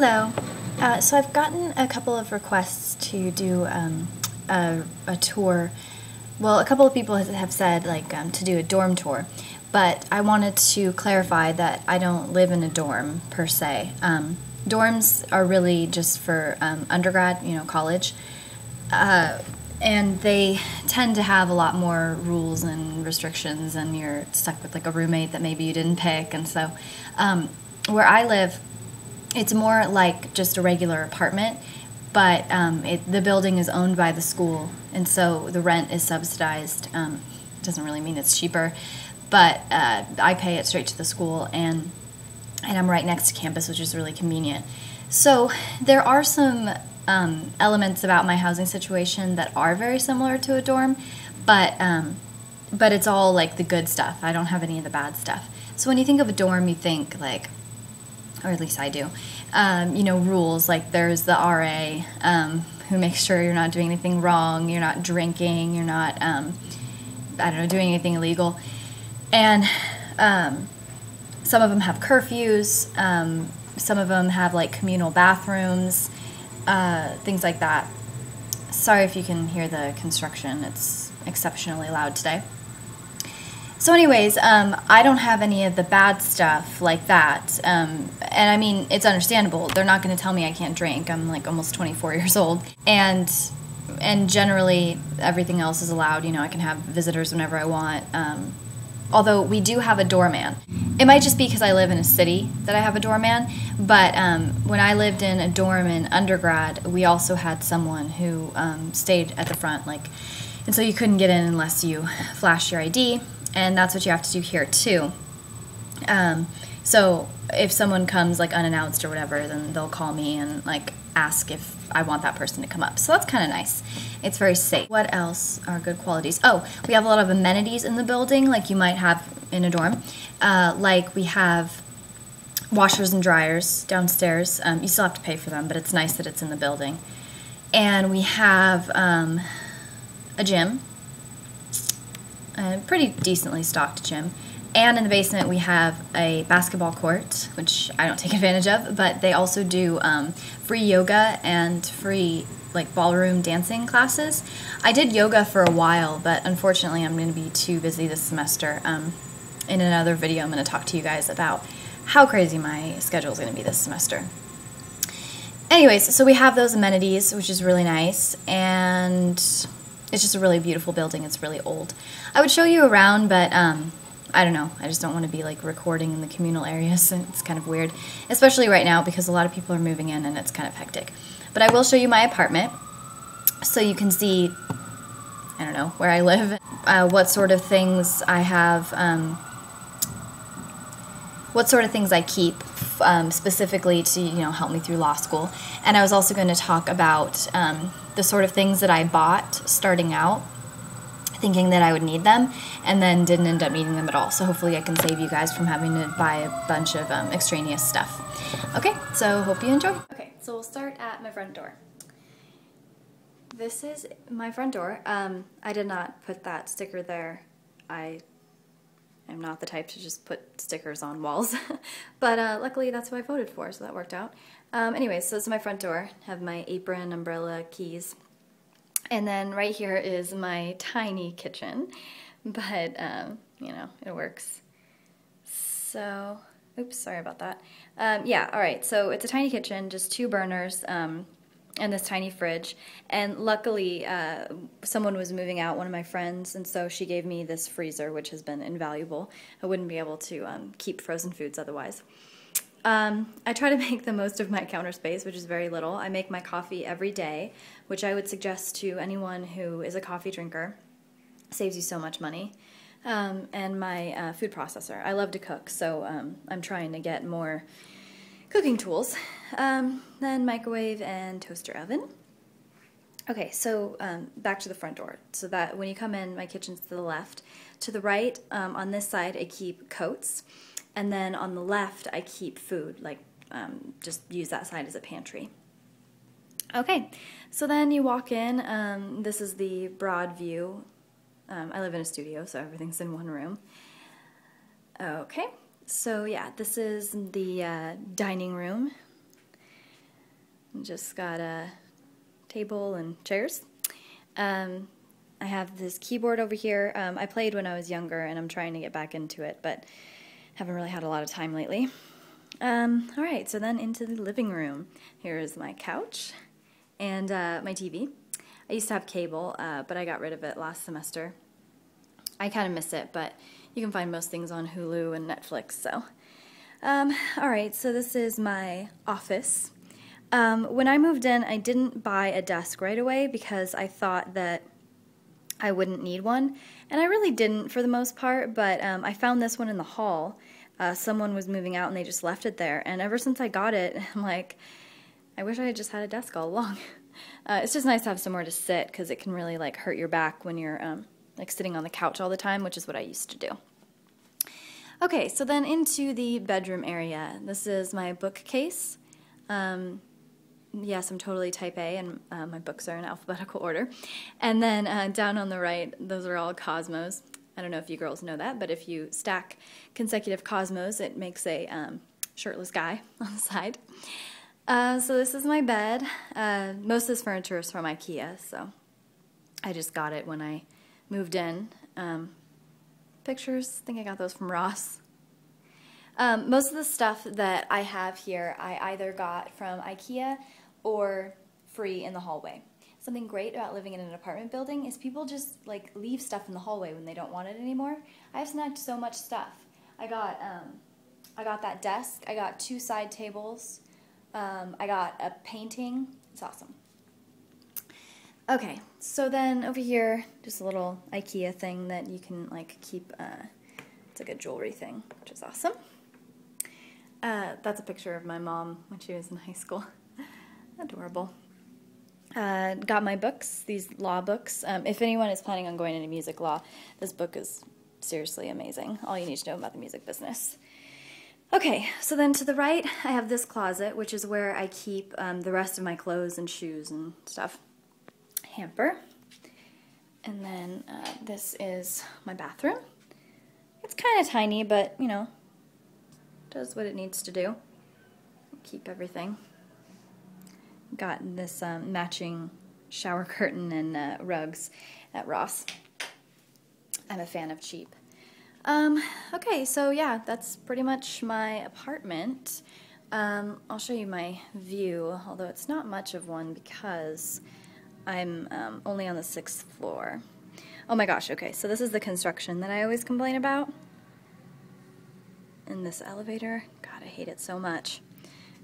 Hello. So I've gotten a couple of requests to do a tour. Well, a couple of people have said to do a dorm tour, but I wanted to clarify that I don't live in a dorm per se. Dorms are really just for undergrad, college, and they tend to have a lot more rules and restrictions, and you're stuck with a roommate that maybe you didn't pick, and so where I live, it's more like just a regular apartment, but the building is owned by the school, and so the rent is subsidized. It doesn't really mean it's cheaper, but I pay it straight to the school, and I'm right next to campus, which is really convenient. So there are some elements about my housing situation that are very similar to a dorm, but it's all the good stuff. I don't have any of the bad stuff. So when you think of a dorm, you think or at least I do, rules. There's the RA who makes sure you're not doing anything wrong, you're not drinking, you're not, doing anything illegal. And some of them have curfews, some of them have communal bathrooms, things like that. Sorry if you can hear the construction, it's exceptionally loud today. So anyways, I don't have any of the bad stuff like that, and I mean, it's understandable. They're not going to tell me I can't drink. I'm almost 24 years old, and generally everything else is allowed. I can have visitors whenever I want, although we do have a doorman. It might just be because I live in a city that I have a doorman, but when I lived in a dorm in undergrad, we also had someone who stayed at the front, and so you couldn't get in unless you flashed your ID. And that's what you have to do here too. So if someone comes unannounced or whatever, then they'll call me and ask if I want that person to come up. So that's kind of nice. It's very safe. What else are good qualities? Oh, we have a lot of amenities in the building like you might have in a dorm. We have washers and dryers downstairs. You still have to pay for them, but it's nice that it's in the building. And we have a gym. A pretty decently stocked gym. And in the basement we have a basketball court, which I don't take advantage of, but they also do free yoga and free ballroom dancing classes. I did yoga for a while, but unfortunately I'm going to be too busy this semester. In another video I'm going to talk to you guys about how crazy my schedule is going to be this semester. Anyways, so we have those amenities, which is really nice, and it's just a really beautiful building. It's really old. I would show you around, but I don't know. I just don't want to be recording in the communal areas. It's kind of weird, especially right now because a lot of people are moving in and it's kind of hectic. But I will show you my apartment so you can see, I don't know, where I live, what sort of things I have, what sort of things I keep specifically to help me through law school. And I was also going to talk about the sort of things that I bought starting out, thinking that I would need them, and then didn't end up needing them at all. So hopefully I can save you guys from having to buy a bunch of extraneous stuff. Okay, so hope you enjoy. Okay, so we'll start at my front door. This is my front door. I did not put that sticker there. I am not the type to just put stickers on walls, but luckily that's who I voted for, so that worked out. Anyways, so this is my front door. I have my apron, umbrella, keys. And then right here is my tiny kitchen, but, it works. So, oops, sorry about that. Yeah, alright, so it's a tiny kitchen, just 2 burners, and this tiny fridge. And luckily, someone was moving out, one of my friends, and so she gave me this freezer, which has been invaluable. I wouldn't be able to keep frozen foods otherwise. I try to make the most of my counter space, which is very little. I make my coffee every day, which I would suggest to anyone who is a coffee drinker. Saves you so much money. And my food processor. I love to cook, so I'm trying to get more cooking tools. Then microwave and toaster oven. Okay, so back to the front door. So that when you come in, my kitchen's to the left. To the right, on this side, I keep coats. And then on the left, I keep food, just use that side as a pantry. Okay, so then you walk in. This is the broad view. I live in a studio, so everything's in one room. Okay, So yeah, this is the dining room. Just got a table and chairs. I have this keyboard over here. I played when I was younger, and I'm trying to get back into it, but haven't really had a lot of time lately. Alright, so then into the living room. Here is my couch and my TV. I used to have cable, but I got rid of it last semester. I kind of miss it, but you can find most things on Hulu and Netflix, so. Alright, so this is my office. When I moved in, I didn't buy a desk right away because I thought that I wouldn't need one, and I really didn't for the most part, but I found this one in the hall. Someone was moving out and they just left it there, and ever since I got it, I'm like, I wish I had just had a desk all along. It's just nice to have somewhere to sit because it can really like hurt your back when you're like sitting on the couch all the time, which is what I used to do. Okay, so then into the bedroom area. This is my bookcase. Yes, I'm totally type A, and my books are in alphabetical order. And then down on the right, those are all Cosmos. I don't know if you girls know that, but if you stack consecutive Cosmos, it makes a shirtless guy on the side. So this is my bed. Most of this furniture is from IKEA, so I just got it when I moved in. Pictures, I think I got those from Ross. Most of the stuff that I have here, I either got from IKEA or free in the hallway. Something great about living in an apartment building is people just like leave stuff in the hallway when they don't want it anymore. I have snagged so much stuff. I got that desk. I got 2 side tables. I got a painting. It's awesome. Okay, so then over here, just a little IKEA thing that you can like keep. It's like a jewelry thing, which is awesome. That's a picture of my mom when she was in high school. Adorable. Got my books, these law books. If anyone is planning on going into music law, this book is seriously amazing. All you need to know about the music business. Okay, so then to the right, I have this closet, which is where I keep the rest of my clothes and shoes and stuff. Hamper. And then this is my bathroom. It's kind of tiny, but, you know, does what it needs to do. Keep everything. Got this matching shower curtain and rugs at Ross. I'm a fan of cheap. Okay, so yeah, that's pretty much my apartment. I'll show you my view, although it's not much of one because I'm only on the 6th floor. Oh my gosh, okay, so this is the construction that I always complain about. In this elevator. God, I hate it so much.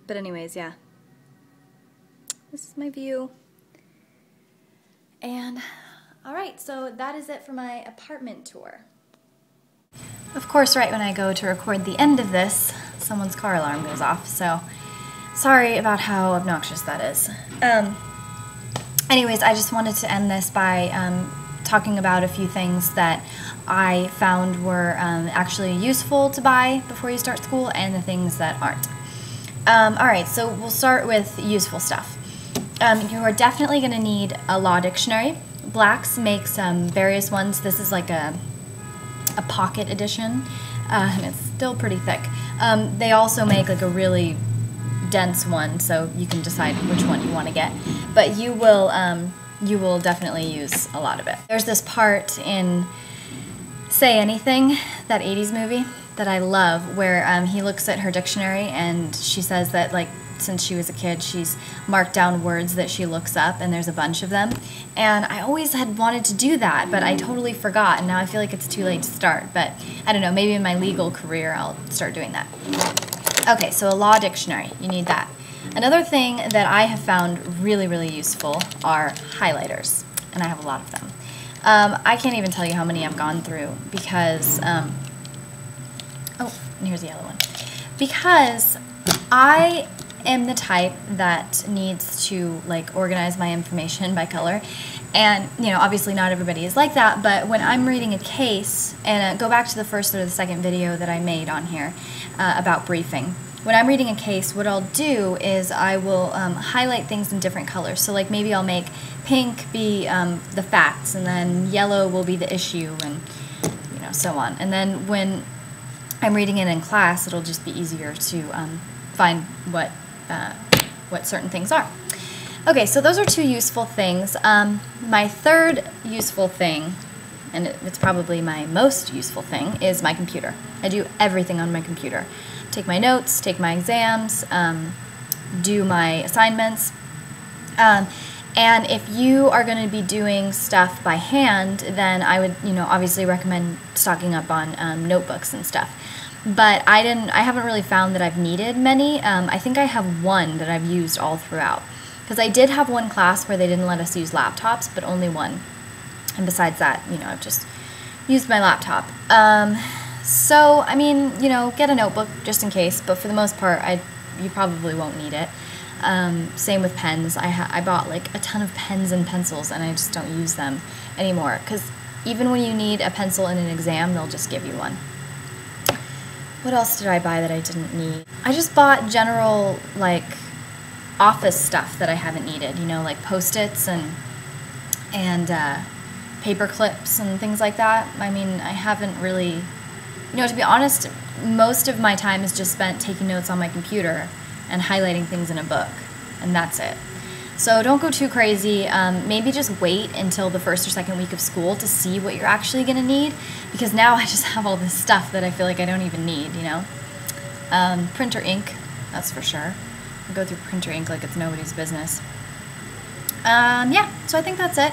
But anyways, yeah. This is my view. And, alright, so that is it for my apartment tour. Of course, right when I go to record the end of this, someone's car alarm goes off, so sorry about how obnoxious that is. Anyways, I just wanted to end this by talking about a few things that I found were actually useful to buy before you start school and the things that aren't. Alright, so we'll start with useful stuff. You are definitely going to need a law dictionary. Blacks makes various ones. This is like a pocket edition, and it's still pretty thick. They also make like a really dense one, so you can decide which one you want to get. But you will definitely use a lot of it. There's this part in Say Anything, that 80s movie that I love, where he looks at her dictionary and she says that like since she was a kid she's marked down words that she looks up, and there's a bunch of them. And I always had wanted to do that, but I totally forgot, and now I feel like it's too late to start. But I don't know, maybe in my legal career I'll start doing that. Okay, so a law dictionary, you need that. Another thing that I have found really, really useful are highlighters, and I have a lot of them. I can't even tell you how many I've gone through because, oh, and here's the yellow one. Because I am the type that needs to like organize my information by color, and you know, obviously not everybody is like that, but when I'm reading a case, and go back to the first or the second video that I made on here about briefing. When I'm reading a case, what I'll do is I will highlight things in different colors. So like maybe I'll make pink be the facts, and then yellow will be the issue, and you know, so on. And then when I'm reading it in class, it'll just be easier to find what certain things are. Okay, so those are two useful things. My third useful thing, and it's probably my most useful thing, is my computer. I do everything on my computer. Take my notes, take my exams, do my assignments. And if you are going to be doing stuff by hand, then I would, obviously recommend stocking up on notebooks and stuff. But I haven't really found that I've needed many. I think I have one that I've used all throughout. Because I did have one class where they didn't let us use laptops, but only one. And besides that, I've just used my laptop. So, I mean, get a notebook just in case, but for the most part, you probably won't need it. Same with pens. I bought like a ton of pens and pencils, and I just don't use them anymore. Because even when you need a pencil in an exam, they'll just give you one. What else did I buy that I didn't need? I just bought general, like, office stuff that I haven't needed, like Post-its and paper clips and things like that. I mean, I haven't really, to be honest, most of my time is just spent taking notes on my computer and highlighting things in a book, and that's it. So don't go too crazy. Maybe just wait until the first or second week of school to see what you're actually going to need, because now I just have all this stuff that I feel like I don't even need, Printer ink, that's for sure. I go through printer ink like it's nobody's business. Yeah, so I think that's it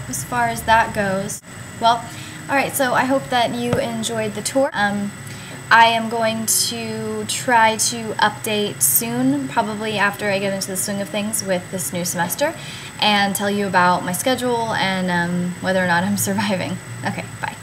as far as that goes. Well, alright, so I hope that you enjoyed the tour. I am going to try to update soon, probably after I get into the swing of things with this new semester, and tell you about my schedule and whether or not I'm surviving. Okay, bye.